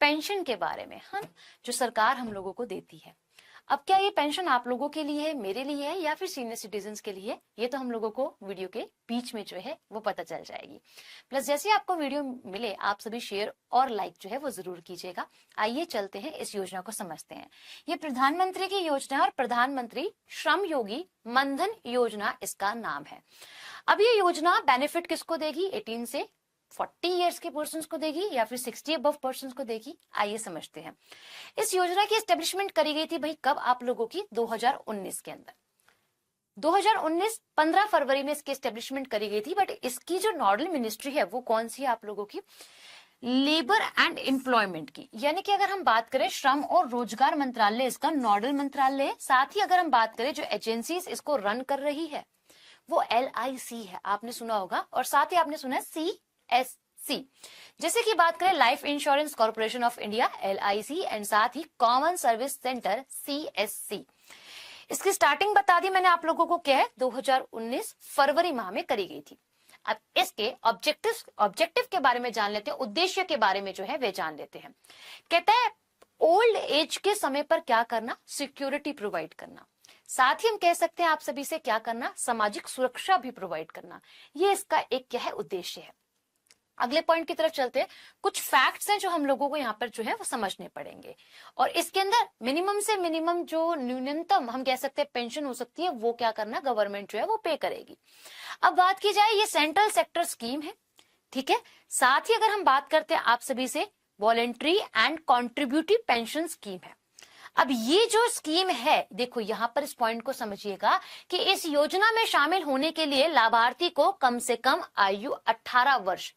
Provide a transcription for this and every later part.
Pension के बारे में, हाँ, जो सरकार हम लोगों को देती है। अब क्या ये पेंशन आप लोगों के लिए है, मेरे लिए है, या फिर सीनियर सिटीजन्स के लिए, ये तो हम लोगों को वीडियो के बीच में जो है वो पता चल जाएगी। प्लस जैसे आपको वीडियो मिले आप सभी शेयर और लाइक जो है वो जरूर कीजिएगा। आइए चलते हैं इस योजना को समझते हैं। ये प्रधानमंत्री की योजना है और प्रधानमंत्री श्रम योगी मनधन योजना इसका नाम है। अब ये योजना बेनिफिट किसको देगी? 18 से 40 इयर्स के पर्सन्स को देगी या फिर 60 अबव पर्सन्स को देगी? आइए समझते हैं। इस योजना की एस्टेब्लिशमेंट करी गई थी भाई कब आप लोगों की? 2019 के अंदर। 2019 15 फरवरी में इसकी एस्टेब्लिशमेंट करी गई थी। बट इसकी जो नोडल मिनिस्ट्री है वो कौन सी है आप लोगों की? लेबर एंड एम्प्लॉयमेंट की। यानी कि अगर हम बात करें श्रम और रोजगार मंत्रालय इसका नोडल मंत्रालय है। साथ ही अगर हम बात करें जो एजेंसीज इसको रन कर रही है वो LIC है, आपने सुना होगा। और साथ ही आपने सुना है CSC। जैसे कि बात करें life insurance corporation of India LIC and साथ ही कॉमन सर्विस सेंटर CSC। इसकी स्टार्टिंग बता दी मैंने आप लोगों को, क्या है? 2019 फरवरी माह में करी गई थी। अब इसके ऑब्जेक्टिव के बारे में जान लेते हैं, उद्देश्य के बारे में जो है वे जान लेते हैं। कहते हैं ओल्ड एज के समय पर क्या करना? सिक्योरिटी प्रोवाइड करना। साथ ही हम कह सकते हैं आप सभी से क्या करना? सामाजिक सुरक्षा भी प्रोवाइड करना। ये इसका एक क्या है? उद्देश्य है। अगले पॉइंट की तरफ चलते हैं। कुछ फैक्ट्स हैं जो हम लोगों को यहाँ पर जो है वो समझने पड़ेंगे। और इसके अंदर मिनिमम से मिनिमम जो न्यूनतम हम कह सकते हैं पेंशन हो सकती है वो क्या करना? गवर्नमेंट जो है वो पे करेगी। अब बात की जाए ये सेंट्रल सेक्टर स्कीम है, ठीक है। साथ ही अगर हम बात करते हैं आप सभी से वॉलेंट्री एंड कॉन्ट्रीब्यूटिव पेंशन स्कीम है। अब ये जो स्कीम है, देखो यहां पर इस पॉइंट को समझिएगा कि इस योजना में शामिल होने के लिए लाभार्थी को कम से कम आयु 18 वर्ष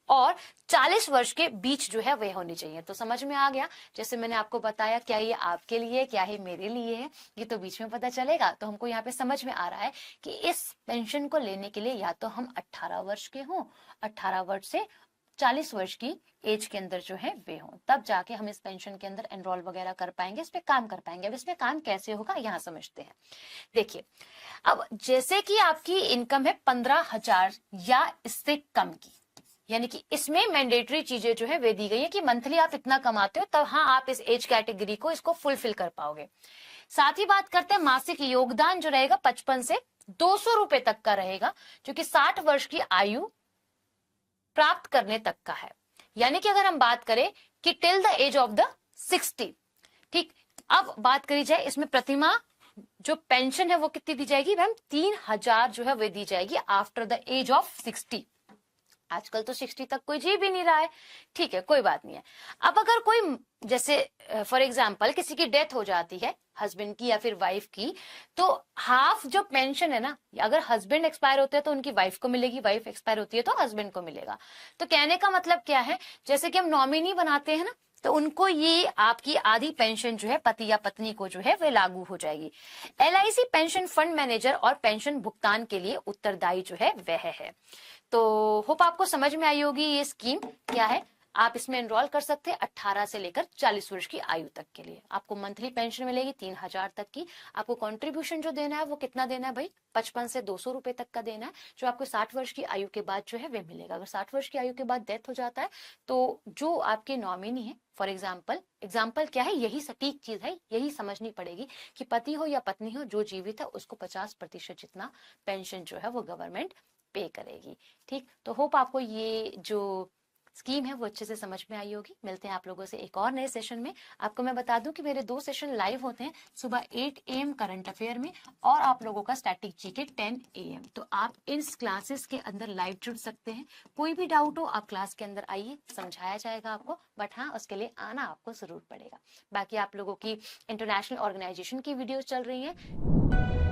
और 40 वर्ष के बीच जो है वह होनी चाहिए। तो समझ में आ गया। जैसे मैंने आपको बताया क्या ये आपके लिए क्या है, मेरे लिए है, ये तो बीच में पता चलेगा। तो हमको यहाँ पे समझ में आ रहा है कि इस पेंशन को लेने के लिए या तो हम 18 वर्ष के हों, 18 वर्ष से 40 वर्ष की एज के अंदर जो है वे हों, तब जाके हम इस पेंशन के अंदर एनरोल वगैरह कर पाएंगे, इस पे काम कर पाएंगे। अब इसमें काम कैसे होगा यहाँ समझते हैं। देखिए अब जैसे कि आपकी इनकम है 15,000 या इससे कम की, यानी कि इसमें मैंडेटरी चीजें जो है वे दी गई है कि मंथली आप इतना कमाते हो तब हाँ आप इस एज कैटेगरी को इसको फुलफिल कर पाओगे। साथ ही बात करते हैं मासिक योगदान जो रहेगा 55 से 200 रुपए तक का रहेगा, जो कि 60 वर्ष की आयु प्राप्त करने तक का है। यानी कि अगर हम बात करें कि till the age of the 60, ठीक। अब बात करी जाए इसमें प्रतिमाह जो पेंशन है वो कितनी दी जाएगी मैम? 3,000 जो है वो दी जाएगी आफ्टर द एज ऑफ 60। आजकल तो 60 तक कोई जी भी नहीं रहा है, ठीक है, कोई बात नहीं है। अब अगर कोई जैसे फॉर एग्जांपल किसी की डेथ हो जाती है, हस्बैंड की या फिर वाइफ की, तो हाफ जो पेंशन है ना, अगर हस्बैंड एक्सपायर होते हैं तो उनकी वाइफ को मिलेगी, वाइफ एक्सपायर होती है तो हस्बैंड को मिलेगा। तो कहने का मतलब क्या है, जैसे कि हम नॉमिनी बनाते हैं ना, तो उनको ये आपकी आधी पेंशन जो है पति या पत्नी को जो है वे लागू हो जाएगी। LIC पेंशन फंड मैनेजर और पेंशन भुगतान के लिए उत्तरदायी जो है वह है। तो होप आपको समझ में आई होगी ये स्कीम क्या है। आप इसमें एनरोल कर सकते हैं 18 से लेकर 40 वर्ष की आयु तक के लिए। आपको मंथली पेंशन मिलेगी 3,000 तक की। आपको कंट्रीब्यूशन जो देना है वो कितना देना है भाई? 55 से 200 रुपए तक का देना है, जो आपको 60 वर्ष की आयु के बाद जो है वे मिलेगा। अगर 60 वर्ष की आयु के बाद डेथ हो जाता है तो जो आपके नॉमिनी है, फॉर एग्जाम्पल क्या है, यही सटीक चीज है, यही समझनी पड़ेगी कि पति हो या पत्नी हो, जो जीवित है उसको 50% जितना पेंशन जो है वो गवर्नमेंट पे करेगी। ठीक, तो होप आपको ये जो स्कीम है वो अच्छे से समझ में आई होगी। मिलते हैं आप लोगों से एक और नए सेशन में। आपको मैं बता दूं कि मेरे 2 सेशन लाइव होते हैं, सुबह 8 AM करंट अफेयर में और आप लोगों का स्टैटिक जीके 10 AM। तो आप इस क्लासेस के अंदर लाइव जुड़ सकते हैं। कोई भी डाउट हो आप क्लास के अंदर आइए, समझाया जाएगा आपको, बट हाँ उसके लिए आना आपको जरूर पड़ेगा। बाकी आप लोगों की इंटरनेशनल ऑर्गेनाइजेशन की वीडियोस चल रही है।